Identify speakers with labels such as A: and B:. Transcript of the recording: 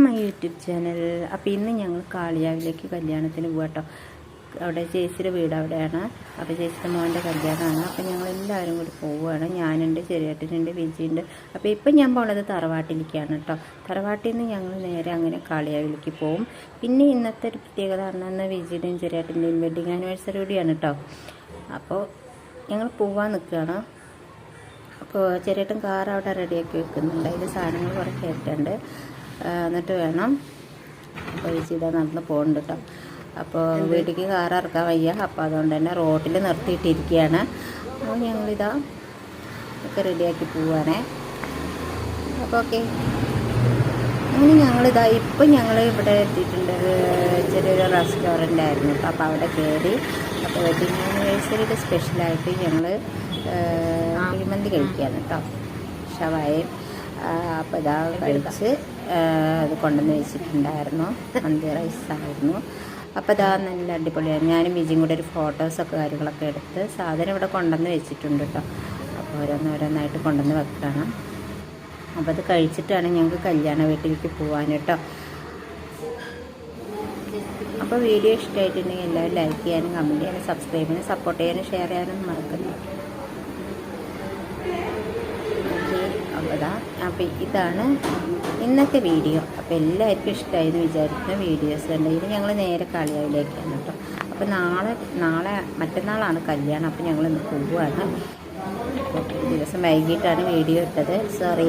A: My YouTube channel. അപ്പോൾ ഇന്ന് ഞങ്ങൾ കാളിയാവിലേക്ക് കല്യാണത്തിന് പോകട്ടോ. അവിടെ ചേച്ചിയുടെ വീട് അവിടെയാണ്. അപ്പോൾ ചേച്ചിയുടെ മോൻ്റെ കല്യാണമാണ്. അപ്പോൾ ഞങ്ങൾ എല്ലാവരും കൂടി പോവുകയാണ്. ഞാനുണ്ട്, ചെറിയേട്ടനുണ്ട്, വിജിയുണ്ട്. അപ്പോൾ ഇപ്പം ഞാൻ പോണത് തറവാട്ടിലേക്കാണ് കേട്ടോ. തറവാട്ടിൽ നിന്ന് ഞങ്ങൾ നേരെ അങ്ങനെ കാളിയാവിലേക്ക് പോവും. പിന്നെ ഇന്നത്തെ ഒരു പ്രത്യേകത പറഞ്ഞാൽ വിജിയുടെയും ചെറിയേട്ടൻ്റെയും വെഡിങ് ആനിവേഴ്സറി കൂടിയാണ് കേട്ടോ. അപ്പോൾ ഞങ്ങൾ പോവാൻ നിൽക്കുകയാണ്. അപ്പോൾ ചെറിയേട്ടൻ കാർ അവിടെ റെഡിയാക്കി വെക്കുന്നുണ്ട്. അതിൽ സാധനങ്ങൾ കുറേ കയറ്റുണ്ട്. എന്നിട്ട് വേണം. അപ്പോൾ വിജിത നടന്ന് പോകുന്നുണ്ട് കേട്ടോ. അപ്പോൾ വീട്ടിലേക്ക് കാർ ഇറക്കാൻ വയ്യ. അപ്പോൾ അതുകൊണ്ട് തന്നെ റോഡിൽ നിർത്തിയിട്ടിരിക്കുകയാണ്. അപ്പോൾ ഞങ്ങളിതാ ഒക്കെ റെഡിയാക്കി പോവാണേ. അപ്പോൾ ഓക്കെ, അങ്ങനെ ഞങ്ങളിതാ ഇപ്പം ഞങ്ങൾ ഇവിടെ എത്തിയിട്ടുണ്ട്. ചെറിയൊരു റെസ്റ്റോറൻ്റ് ആയിരുന്നു. അപ്പോൾ അവിടെ കയറി. അപ്പോൾ വെഡിങ് ആനിവേഴ്സറിയുടെ സ്പെഷ്യലായിട്ട് ഞങ്ങൾ കുഴിമന്തി കഴിക്കുകയാണ് കേട്ടോ. ഷവായയും അപ്പോൾ ഇതാ കഴിച്ച് അത് കൊണ്ടുവന്ന് വെച്ചിട്ടുണ്ടായിരുന്നു. മന്തി റൈസായിരുന്നു. അപ്പോൾ ഇതാ നല്ല അടിപൊളിയാണ്. ഞാനും വിജിയും കൂടെ ഒരു ഫോട്ടോസൊക്കെ കാര്യങ്ങളൊക്കെ എടുത്ത് സാധനം ഇവിടെ കൊണ്ടുവന്ന് വെച്ചിട്ടുണ്ട് കേട്ടോ. അപ്പോൾ ഓരോന്നോരോന്നായിട്ട് കൊണ്ടുവന്ന് വെക്കണം. അപ്പോൾ അത് കഴിച്ചിട്ടാണ് ഞങ്ങൾക്ക് കല്യാണ വീട്ടിലേക്ക് പോകാൻ കേട്ടോ. അപ്പോൾ വീഡിയോ ഇഷ്ടമായിട്ടുണ്ടെങ്കിൽ എല്ലാവരും ലൈക്ക് ചെയ്യാനും കമൻറ്റ് ചെയ്യാനും സബ്സ്ക്രൈബ് ചെയ്യാനും സപ്പോർട്ട് ചെയ്യാനും ഷെയർ ചെയ്യാനും മറക്കരുത്. അപ്പോൾ ഇതാണ് ഇന്നത്തെ വീഡിയോ. അപ്പോൾ എല്ലാവർക്കും ഇഷ്ടമായെന്ന് വിചാരിക്കുന്ന വീഡിയോസ് ഉണ്ട്. ഇത് ഞങ്ങൾ നേരെ കാളിയാവിലേക്കാണ് കേട്ടോ. അപ്പോൾ മറ്റന്നാളാണ് കല്യാണം. അപ്പോൾ ഞങ്ങൾ ഇന്ന് പോവുകയാണ്. ദിവസം വൈകിട്ടാണ് വീഡിയോ ഇട്ടത്, സോറി.